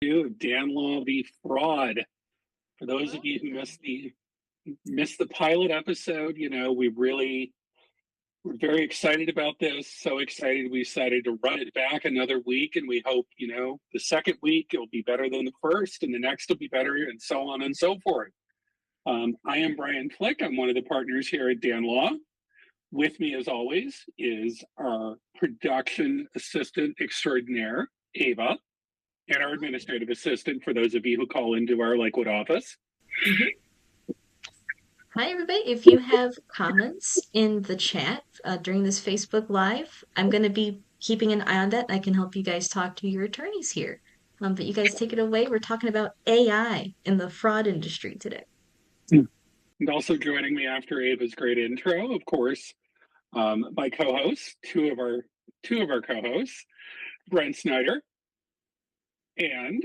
Of DannLaw v Fraud. For those of you who missed the pilot episode, we're very excited about this. So excited we decided to run it back another week, and we hope the second week it'll be better than the first, and the next will be better, and so on and so forth. I am Brian Flick. I'm one of the partners here at DannLaw. With me, as always, is our production assistant extraordinaire, Ava, and our administrative assistant for those of you who call into our Lakewood office. Hi, everybody. If you have comments in the chat during this Facebook Live, I'm going to be keeping an eye on that, and I can help you guys talk to your attorneys here. But you guys take it away. We're talking about AI in the fraud industry today. And also joining me after Ava's great intro, of course, my co-hosts, two of our co-hosts, Brent Snyder, and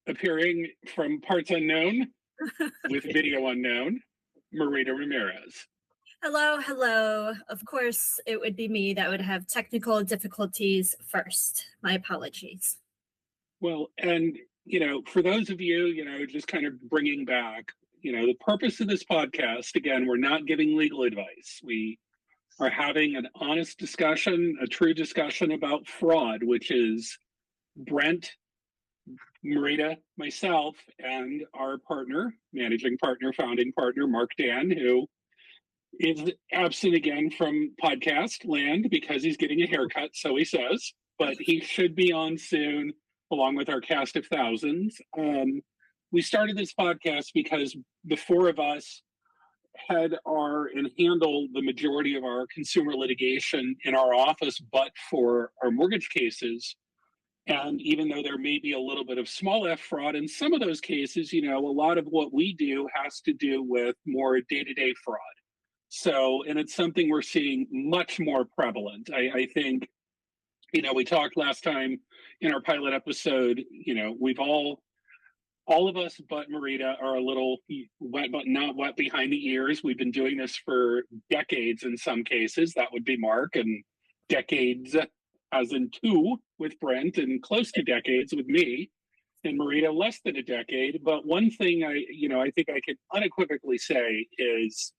appearing from parts unknown with video unknown, Marita Ramirez. Hello. Of course, it would be me that would have technical difficulties first. My apologies. Well, and, for those of you, just kind of bringing back, the purpose of this podcast, again, we're not giving legal advice. We are having an honest discussion, a true discussion about fraud, which is Brent, Marita, myself, and our partner, managing partner, founding partner, Mark Dan, who is absent again from podcast land because he's getting a haircut, so he says, but he should be on soon, along with our cast of thousands. We started this podcast because the four of us handle the majority of our consumer litigation in our office, but for our mortgage cases. And even though there may be a little bit of small f fraud in some of those cases, a lot of what we do has to do with more day-to-day fraud. So, and it's something we're seeing much more prevalent. I think, we talked last time in our pilot episode, we've all of us but Marita are a little wet, but not wet behind the ears. We've been doing this for decades in some cases. That would be Mark, and decades as in 2 with Brent, and close to decades with me, and Marita less than a decade. But one thing I think I can unequivocally say is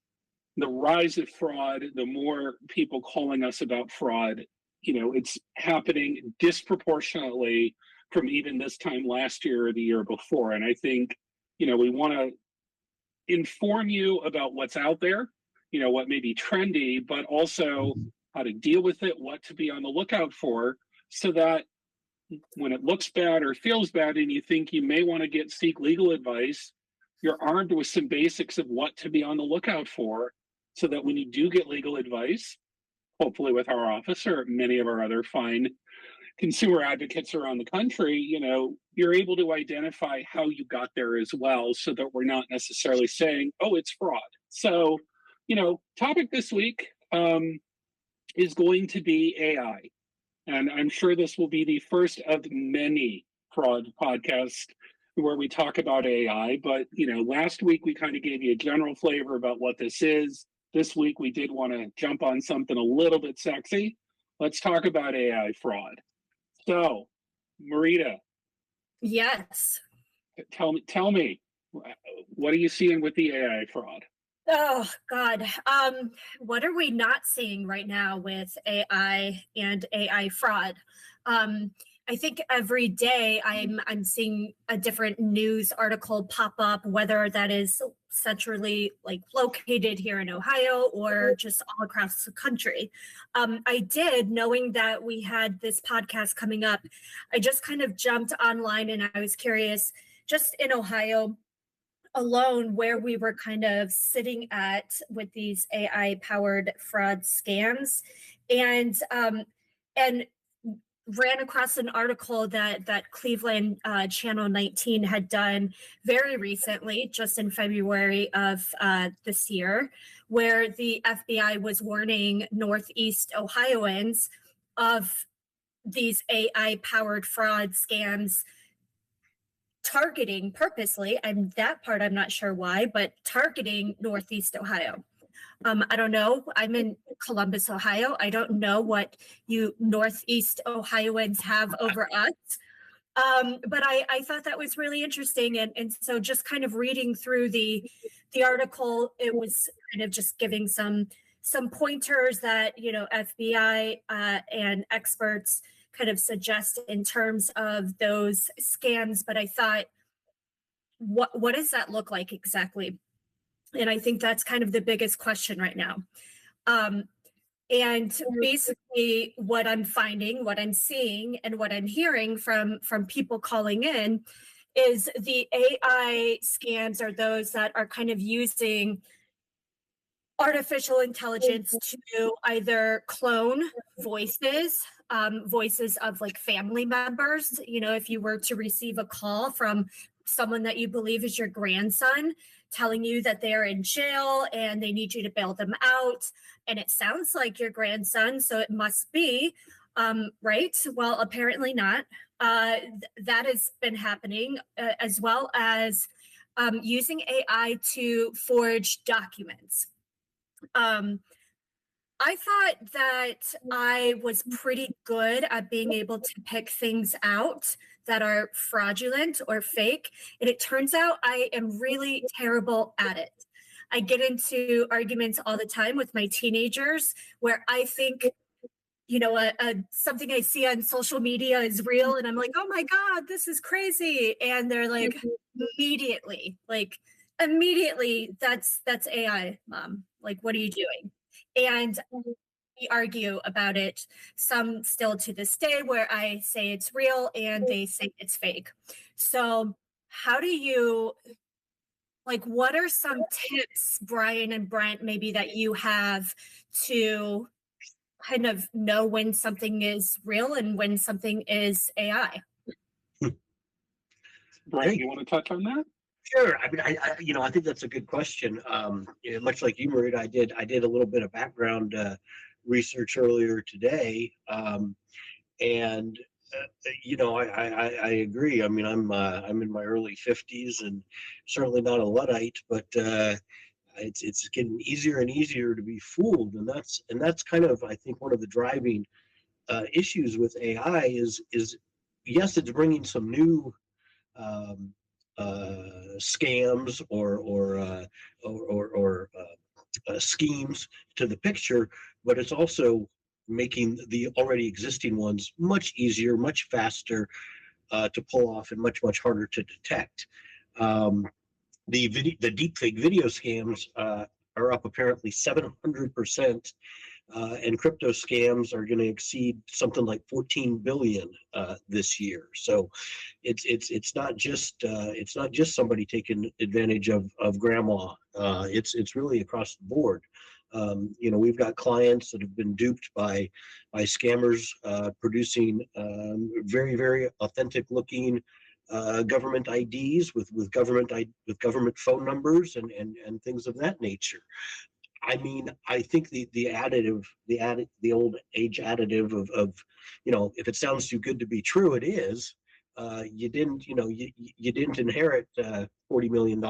the rise of fraud, the more people calling us about fraud, it's happening disproportionately from even this time last year or the year before. And I think, we want to inform you about what's out there, what may be trendy, but also how to deal with it, what to be on the lookout for, so that when it looks bad or feels bad and you think you may want to seek legal advice, you're armed with some basics of what to be on the lookout for, so that when you do get legal advice, hopefully with our office or many of our other fine consumer advocates around the country, you're able to identify how you got there as well, so that we're not necessarily saying, oh, it's fraud. So, topic this week is going to be AI. And I'm sure this will be the first of many fraud podcasts where we talk about AI. But, last week we kind of gave you a general flavor about what this is. This week we did want to jump on something a little bit sexy. Let's talk about AI fraud. So, Marita. Yes. Tell me, what are you seeing with the AI fraud? Oh, God. What are we not seeing right now with AI and AI fraud? I think every day I'm seeing a different news article pop up, whether that is centrally located here in Ohio or just all across the country. I did, knowing that we had this podcast coming up, I just kind of jumped online and I was curious, just in Ohio alone, where we were kind of sitting at with these AI powered fraud scams, and ran across an article that Cleveland Channel 19 had done very recently, just in February of this year, where the FBI was warning Northeast Ohioans of these AI-powered fraud scams targeting purposely, and that part I'm not sure why, but targeting Northeast Ohio. I don't know. I'm in Columbus, Ohio. I don't know what you Northeast Ohioans have over us. But I thought that was really interesting. And so just kind of reading through the article, it was kind of just giving some pointers that, you know, FBI and experts kind of suggest in terms of those scams. But I thought, what does that look like exactly? And I think that's kind of the biggest question right now. And basically what I'm finding, what I'm seeing, and what I'm hearing from people calling in is the AI scams are those that are kind of using artificial intelligence to either clone voices, voices of like family members. You know, if you were to receive a call from someone that you believe is your grandson telling you that they're in jail and they need you to bail them out, and it sounds like your grandson, so it must be, right? Well, apparently not. That has been happening, as well as using AI to forge documents. I thought that I was pretty good at being able to pick things out that are fraudulent or fake. And it turns out I am really terrible at it. I get into arguments all the time with my teenagers where I think, you know, something I see on social media is real. And I'm like, oh my God, this is crazy. And they're like, immediately, that's AI, Mom. Like, what are you doing? And we argue about it, some still to this day, where I say it's real and they say it's fake. So how do you, like, what are some tips, Brian and Brent, maybe that you have to kind of know when something is real and when something is AI? Brian, you want to touch on that? Sure. I mean, I think that's a good question. Much like you, Maria, I did a little bit of background research earlier today, and I agree. I mean, I'm in my early 50s and certainly not a Luddite, but it's getting easier and easier to be fooled, and that's kind of, I think, one of the driving issues with AI is yes, it's bringing some new scams or schemes to the picture, but it's also making the already existing ones much easier, much faster to pull off, and much harder to detect. The deepfake video scams are up apparently 700%. And crypto scams are going to exceed something like 14 billion this year. So it's not just somebody taking advantage of grandma. It's really across the board. We've got clients that have been duped by scammers producing very, very authentic looking government IDs with government phone numbers and things of that nature. I mean, I think the old age additive of if it sounds too good to be true, it is. You didn't inherit $40 million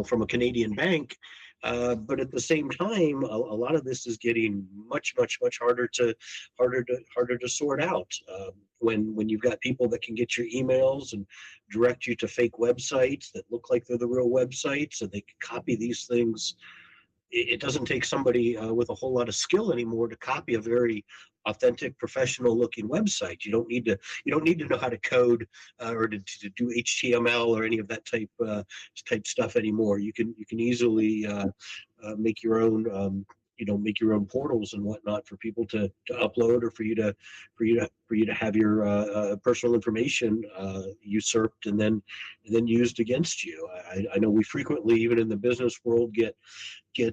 from a Canadian bank, but at the same time, a lot of this is getting much harder to sort out. When you've got people that can get your emails and direct you to fake websites that look like they're the real websites, and they can copy these things. It doesn't take somebody with a whole lot of skill anymore to copy a very authentic, professional-looking website. You don't need to know how to code or to do HTML or any of that type stuff anymore. You can easily make your own portals and whatnot for people to upload, or for you to have your personal information usurped and then used against you. I know we frequently, even in the business world, get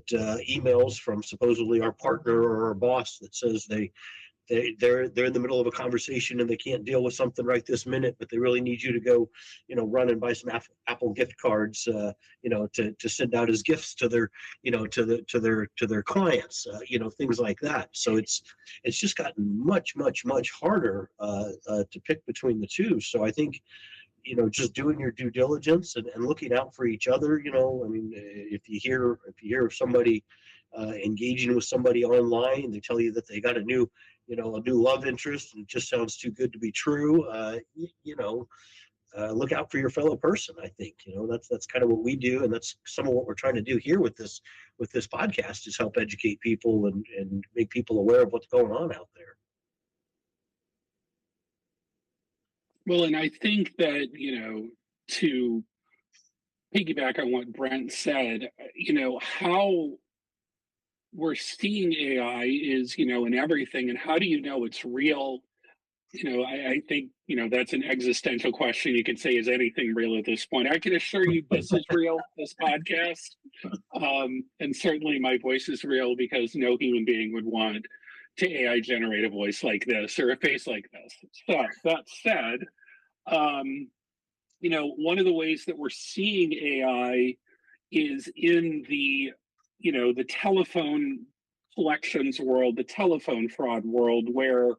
emails from supposedly our partner or our boss that says they're in the middle of a conversation and they can't deal with something right this minute, but they really need you to go, run and buy some Apple gift cards, to send out as gifts to their, to their clients, things like that. So it's just gotten much harder to pick between the two. So I think, just doing your due diligence and looking out for each other. I mean, if you hear of somebody engaging with somebody online, they tell you that they got a new a new love interest and it just sounds too good to be true, look out for your fellow person. I think that's kind of what we do, and that's some of what we're trying to do here with this podcast, is help educate people and make people aware of what's going on out there. Well, and I think that, to piggyback on what Brent said, how we're seeing AI is, in everything. And how do you know it's real? I think, that's an existential question. You could say, is anything real at this point? I can assure you this is real, this podcast. And certainly my voice is real, because no human being would want to AI generate a voice like this or a face like this. So that said, one of the ways that we're seeing AI is in the telephone collections world, the telephone fraud world, where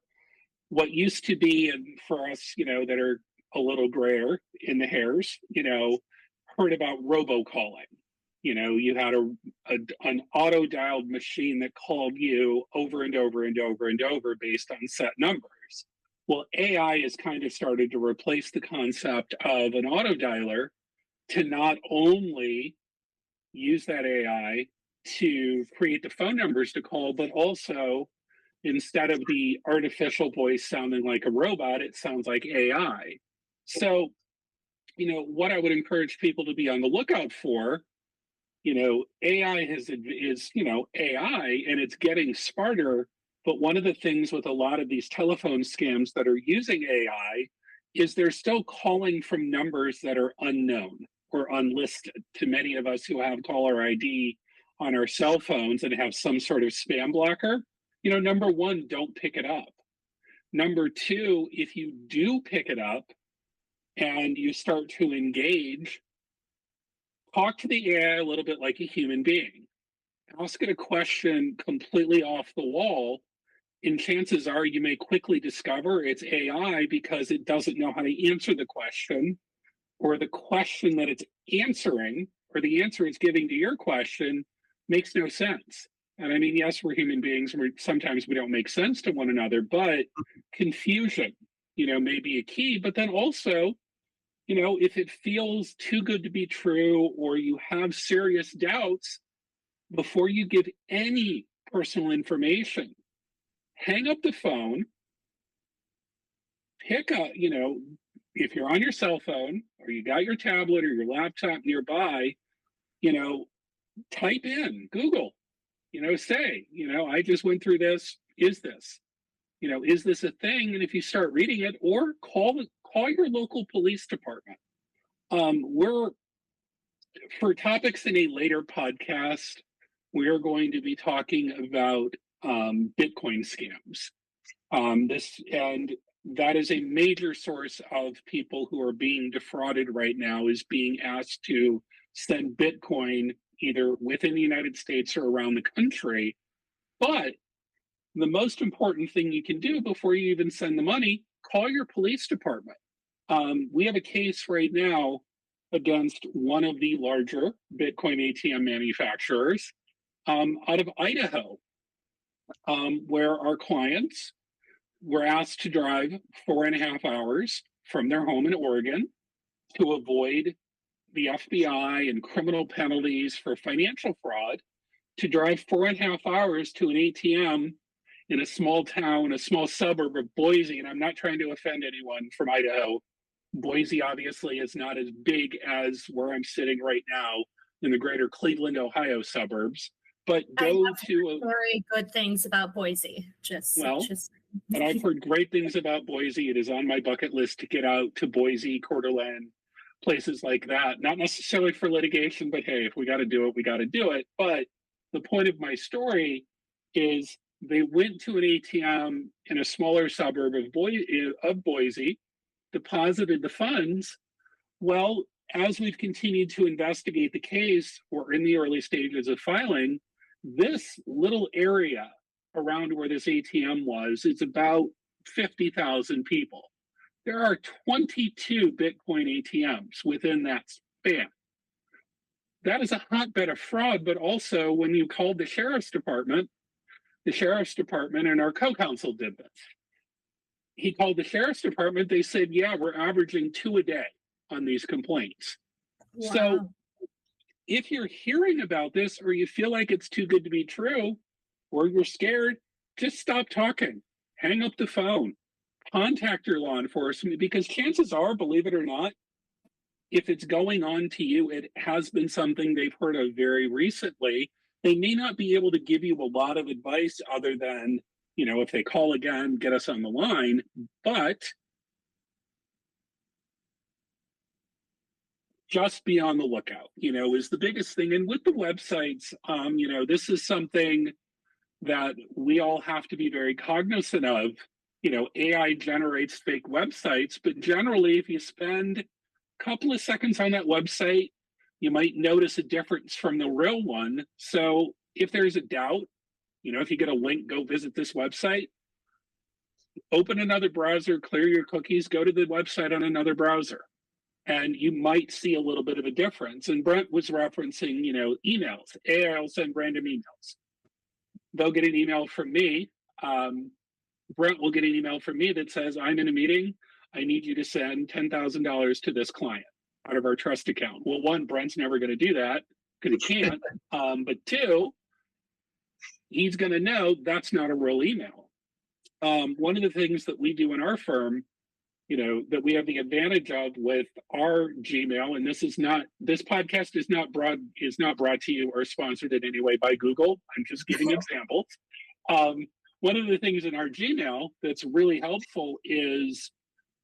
what used to be, and for us, that are a little grayer in the hairs, heard about robocalling. You had an auto-dialed machine that called you over and over and over and over based on set numbers. Well, AI has kind of started to replace the concept of an auto dialer to not only use that AI to create the phone numbers to call, but also, instead of the artificial voice sounding like a robot, it sounds like AI. So, what I would encourage people to be on the lookout for, AI is AI, and it's getting smarter. But one of the things with a lot of these telephone scams that are using AI is they're still calling from numbers that are unknown or unlisted. To many of us who have caller ID on our cell phones and have some sort of spam blocker, number one, don't pick it up. Number two, if you do pick it up and you start to engage, talk to the AI a little bit like a human being. Ask it a question completely off the wall, and chances are you may quickly discover it's AI because it doesn't know how to answer the question, or the question that it's answering, or the answer it's giving to your question makes no sense. And I mean, yes, we're human beings. Sometimes we don't make sense to one another, but confusion, may be a key. But then also, if it feels too good to be true, or you have serious doubts, before you give any personal information, hang up the phone, pick up, if you're on your cell phone or you got your tablet or your laptop nearby, type in Google, say, I just went through this. Is this a thing? And if you start reading it, or call your local police department. For topics in a later podcast, we're going to be talking about Bitcoin scams. That is a major source of people who are being defrauded right now, is being asked to send Bitcoin either within the United States or around the country. But the most important thing you can do before you even send the money, call your police department. We have a case right now against one of the larger Bitcoin ATM manufacturers out of Idaho, where our clients were asked to drive 4.5 hours from their home in Oregon to avoid the FBI and criminal penalties for financial fraud, to drive 4.5 hours to an ATM in a small town, a small suburb of Boise. And I'm not trying to offend anyone from Idaho. Boise obviously is not as big as where I'm sitting right now in the greater Cleveland, Ohio suburbs. But go to very good things about Boise. And I've heard great things about Boise. It is on my bucket list to get out to Boise, Coeur d'Alene, places like that. Not necessarily for litigation, but hey, if we got to do it, we got to do it. But the point of my story is they went to an ATM in a smaller suburb of Boise, deposited the funds. Well, as we've continued to investigate the case, or in the early stages of filing, this little area around where this ATM was, it's about 50,000 people. There are 22 Bitcoin ATMs within that span. That is a hotbed of fraud, but also when you called the sheriff's department, the sheriff's department and our co-counsel did this. He called the sheriff's department. They said, yeah, we're averaging 2 a day on these complaints. Wow. So if you're hearing about this or you feel like it's too good to be true, or you're scared, just stop talking. Hang up the phone. Contact your law enforcement, because chances are, believe it or not, if it's going on to you, it has been something they've heard of very recently. They may not be able to give you a lot of advice other than, you know, if they call again, get us on the line, but just be on the lookout, you know, is the biggest thing. And with the websites, you know, this is something that we all have to be very cognizant of. You know, AI generates fake websites, but generally, if you spend a couple of seconds on that website, you might notice a difference from the real one. So if there's a doubt, you know, if you get a link, go visit this website, open another browser, clear your cookies, go to the website on another browser, and you might see a little bit of a difference. And Brent was referencing, you know, emails. AI will send random emails. They'll get an email from me. Brent will get an email from me that says, I'm in a meeting. I need you to send $10,000 to this client out of our trust account. Well, one, Brent's never going to do that because he can't. But two, he's going to know that's not a real email. One of the things that we do in our firm, you know, that we have the advantage of with our Gmail, and this podcast is not brought to you or sponsored in any way by Google. I'm just giving examples. One of the things in our Gmail that's really helpful is,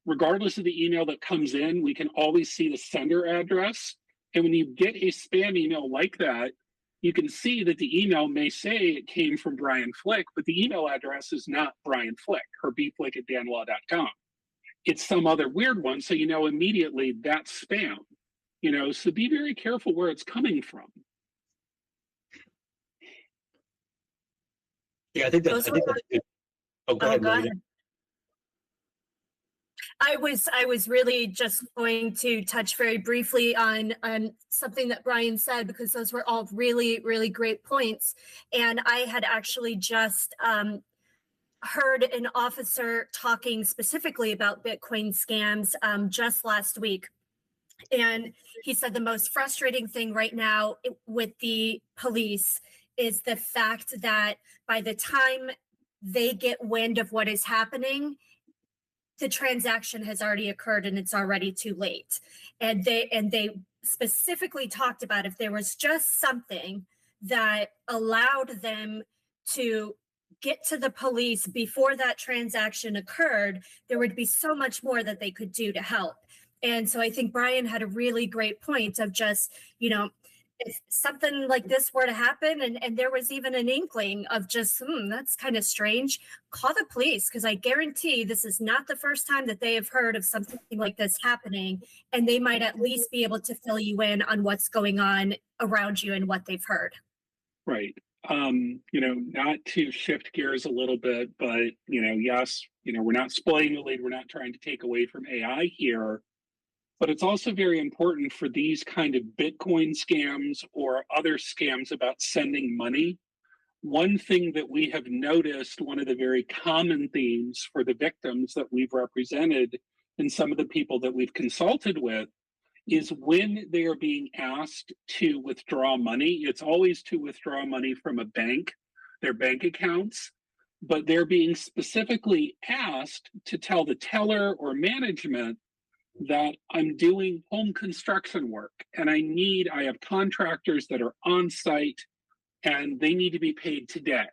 regardless of the email that comes in, we can always see the sender address. And when you get a spam email like that, you can see that the email may say it came from Brian Flick, but the email address is not Brian Flick or bflick@danlaw.com. It's some other weird one, so you know immediately that's spam. You know, so be very careful where it's coming from. Yeah, I think that's good. Oh, go ahead, Marina. I was really just going to touch very briefly on something that Brian said, because those were all really, really great points. And I had actually just heard an officer talking specifically about Bitcoin scams just last week. And he said the most frustrating thing right now with the police is the fact that by the time they get wind of what is happening, the transaction has already occurred and it's already too late. And they specifically talked about if there was just something that allowed them to get to the police before that transaction occurred, there would be so much more that they could do to help. And so I think Brian had a really great point of just, you know, if something like this were to happen and there was even an inkling of just, that's kind of strange, call the police, because I guarantee this is not the first time that they have heard of something like this happening, and they might at least be able to fill you in on what's going on around you and what they've heard. Right. You know, not to shift gears a little bit, but, you know, yes, you know, we're not spoiling the lead. We're not trying to take away from AI here. But it's also very important for these kind of Bitcoin scams or other scams about sending money. One thing that we have noticed, one of the very common themes for the victims that we've represented and some of the people that we've consulted with, is when they are being asked to withdraw money, it's always to withdraw money from a bank, their bank accounts, but they're being specifically asked to tell the teller or management that I'm doing home construction work and I have contractors that are on site and they need to be paid today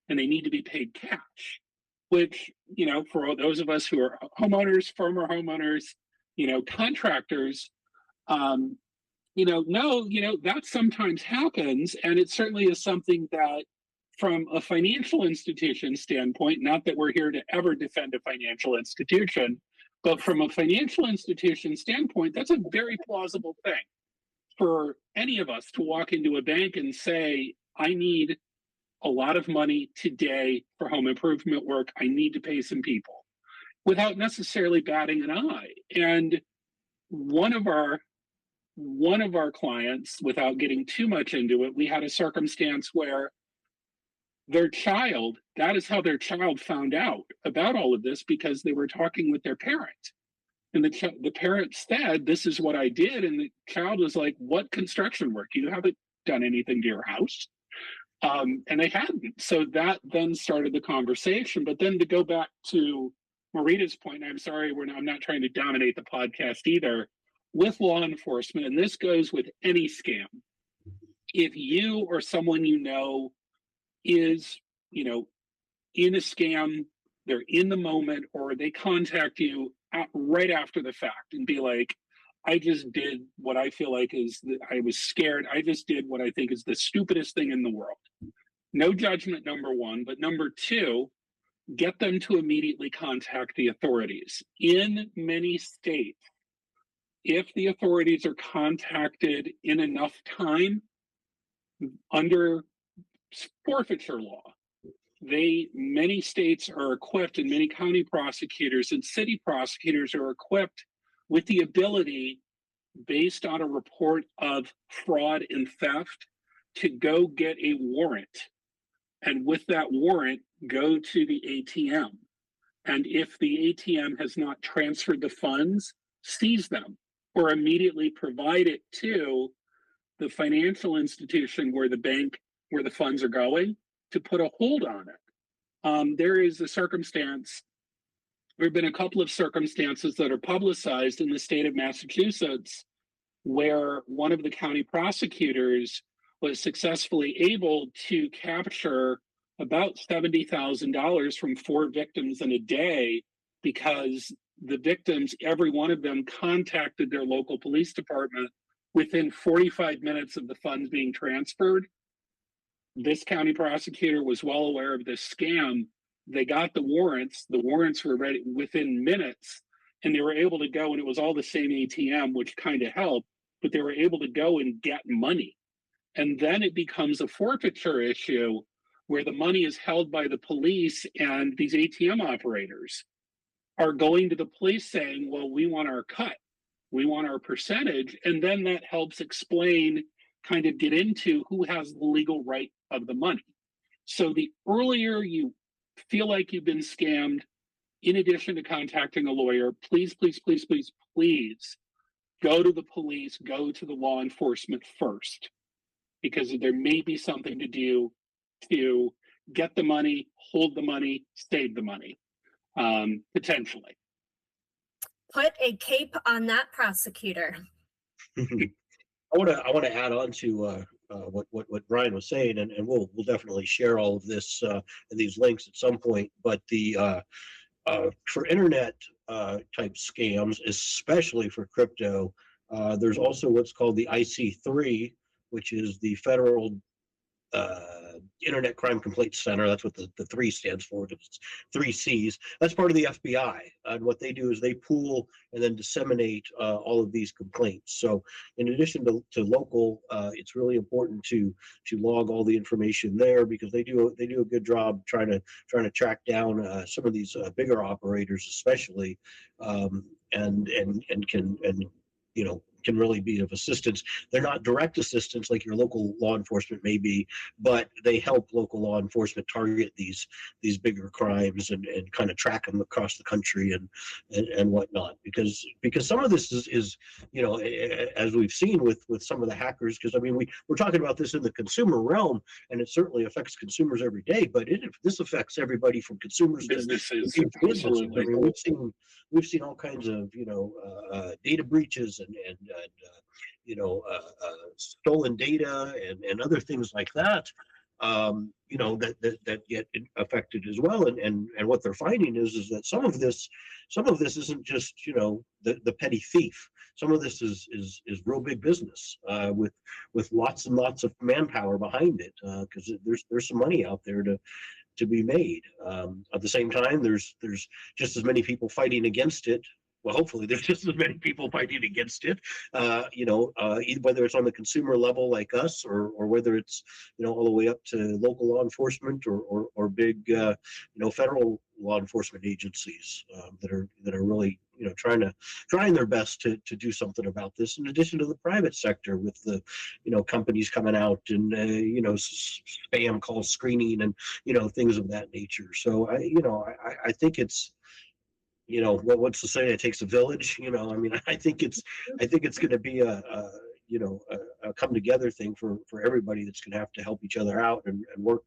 and they need to be paid cash, which, you know, for those of us who are homeowners, former homeowners, you know, contractors, you know, no, you know, that sometimes happens. And it certainly is something that from a financial institution standpoint, not that we're here to ever defend a financial institution, but from a financial institution standpoint, that's a very plausible thing for any of us to walk into a bank and say, I need a lot of money today for home improvement work. I need to pay some people without necessarily batting an eye. And one of our clients, without getting too much into it, we had a circumstance where their child, that is how their child found out about all of this, because they were talking with their parent. And the parent said, "This is what I did." And the child was like, "What construction work? You haven't done anything to your house." And they hadn't. So that then started the conversation. But then to go back to Marita's point, and I'm sorry, I'm not trying to dominate the podcast either, with law enforcement, and this goes with any scam. If you or someone you know is, in a scam, they're in the moment, or they contact you right after the fact and be like, "I just did what I feel like I was scared. I just did what I think is the stupidest thing in the world." No judgment, number one. But number two, get them to immediately contact the authorities. In many states, if the authorities are contacted in enough time under forfeiture law, many states are equipped, and many county prosecutors and city prosecutors are equipped with the ability, based on a report of fraud and theft, to go get a warrant. And with that warrant, go to the ATM. And if the ATM has not transferred the funds, seize them, or immediately provide it to the financial institution where the funds are going, to put a hold on it. There have been a couple of circumstances that are publicized in the state of Massachusetts where one of the county prosecutors was successfully able to capture about $70,000 from 4 victims in a day, because the victims, every one of them, contacted their local police department within 45 minutes of the funds being transferred. This county prosecutor was well aware of this scam. They got the warrants. The warrants were ready within minutes, and they were able to go, and it was all the same ATM, which kind of helped, but they were able to go and get money. And then it becomes a forfeiture issue where the money is held by the police, and these ATM operators are going to the police saying, "Well, we want our cut. We want our percentage." And then that helps explain, kind of get into who has the legal right of the money. So the earlier you feel like you've been scammed, in addition to contacting a lawyer, please, please, please, please, please go to the police, go to the law enforcement first, because there may be something to do to get the money, hold the money, save the money, potentially. Put a cape on that prosecutor. I want to add on to what Brian was saying, and we'll definitely share all of this in these links at some point. But for internet type scams, especially for crypto, there's also what's called the IC3, which is the Federal Internet Crime Complaint Center. That's what the 3 stands for. It's 3 C's. That's part of the FBI. And what they do is they pool and then disseminate all of these complaints. So in addition to local, it's really important to log all the information there, because they do a good job trying to track down some of these bigger operators, especially, and can really be of assistance. They're not direct assistance like your local law enforcement may be, but they help local law enforcement target these bigger crimes and kind of track them across the country and whatnot. Because some of this is as we've seen with some of the hackers, because I mean we're talking about this in the consumer realm, and it certainly affects consumers every day, but this affects everybody from consumers Businesses. to businesses. I Absolutely. mean, we've seen all kinds of data breaches and stolen data and other things like that, that get affected as well. And what they're finding is that some of this isn't just the petty thief. Some of this is real big business with lots and lots of manpower behind it, because there's some money out there to be made. At the same time, there's just as many people fighting against it. Well, hopefully there's just as many people fighting against it, whether it's on the consumer level like us, or whether it's, all the way up to local law enforcement or big, federal law enforcement agencies that are really, trying their best to do something about this. In addition to the private sector, with the companies coming out and spam call screening and things of that nature. So I think it's what's the saying? It takes a village. I mean, I think it's going to be a come together thing for everybody that's going to have to help each other out and work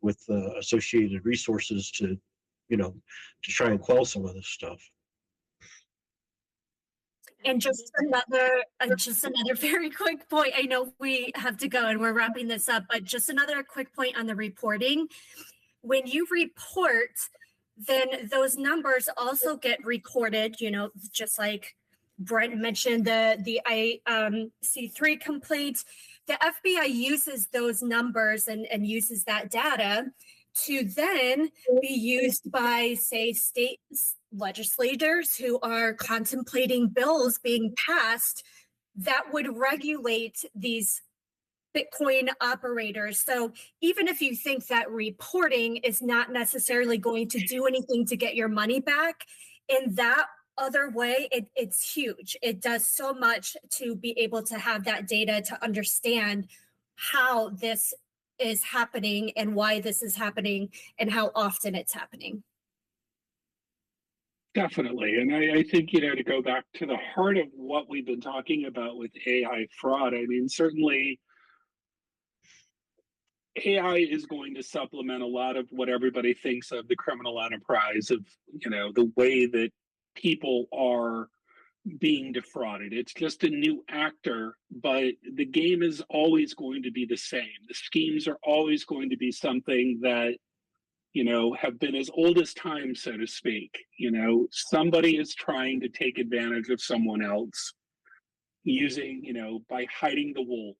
with associated resources to try and quell some of this stuff. And just another very quick point. I know we have to go and we're wrapping this up, but just another quick point on the reporting. When you report, then those numbers also get recorded, just like Brent mentioned, the IC3 complaint. The FBI uses those numbers and uses that data to then be used by, say, state legislators who are contemplating bills being passed that would regulate these Bitcoin operators. So even if you think that reporting is not necessarily going to do anything to get your money back, in that other way, it's huge. It does so much to be able to have that data to understand how this is happening and why this is happening and how often it's happening. Definitely. And I think, to go back to the heart of what we've been talking about with AI fraud, I mean, certainly AI is going to supplement a lot of what everybody thinks of the criminal enterprise of, the way that people are being defrauded. It's just a new actor, but the game is always going to be the same. The schemes are always going to be something that, have been as old as time, so to speak. Somebody is trying to take advantage of someone else using, by hiding the wool,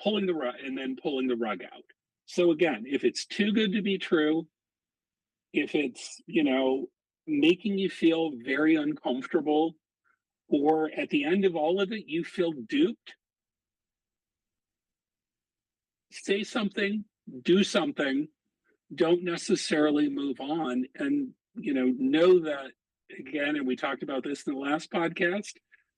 pulling the rug and then pulling the rug out. So again, if it's too good to be true, if it's, making you feel very uncomfortable, or at the end of all of it, you feel duped, say something, do something, don't necessarily move on. And, know that, again, and we talked about this in the last podcast,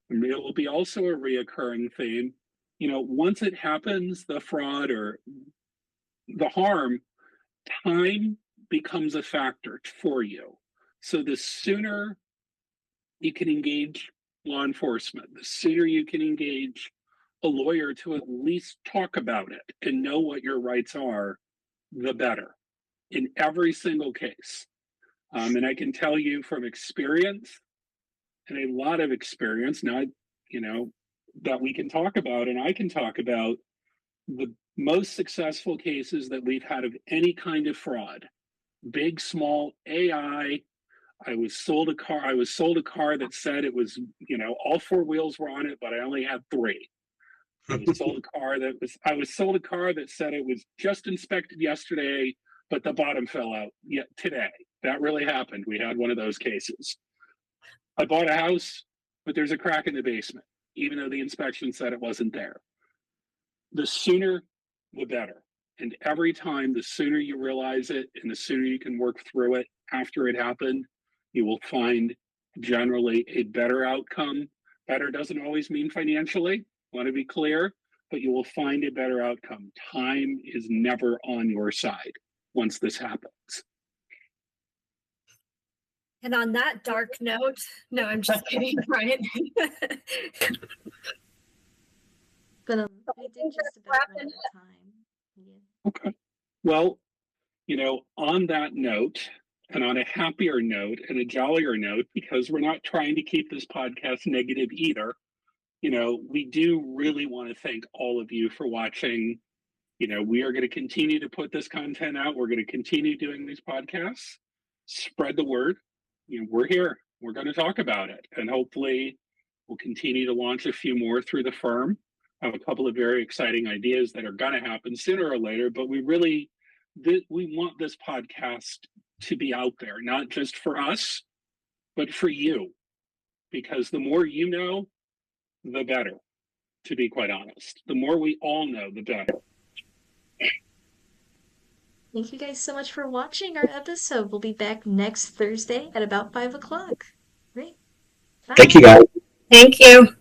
and it will be also a reoccurring theme. Once it happens, the fraud or the harm, time becomes a factor for you. So the sooner you can engage law enforcement, the sooner you can engage a lawyer to at least talk about it and know what your rights are, the better in every single case. And I can tell you from experience, and a lot of experience, not, that we can talk about, and I can talk about, the most successful cases that we've had of any kind of fraud, big, small, AI. I was sold a car that said it was, all four wheels were on it, but I only had three. I was sold a car that said it was just inspected yesterday, but the bottom fell out today. That really happened. We had one of those cases. I bought a house, but there's a crack in the basement, even though the inspection said it wasn't there. The sooner, the better. And every time, the sooner you realize it and the sooner you can work through it after it happened, you will find generally a better outcome. Better doesn't always mean financially, I want to be clear, but you will find a better outcome. Time is never on your side once this happens. And on that dark note, no, I'm just kidding, Brian. But we did just about run out of time. Yeah. Okay. Well, on that note, and on a happier note and a jollier note, because we're not trying to keep this podcast negative either, we do really want to thank all of you for watching. We are going to continue to put this content out. We're going to continue doing these podcasts. Spread the word. We're here. We're going to talk about it. And hopefully we'll continue to launch a few more through the firm. I have a couple of very exciting ideas that are going to happen sooner or later, but we want this podcast to be out there, not just for us, but for you, because the more you know, the better, to be quite honest. The more we all know, the better. Thank you guys so much for watching our episode. We'll be back next Thursday at about 5 o'clock. Great. Thank you, guys. Thank you.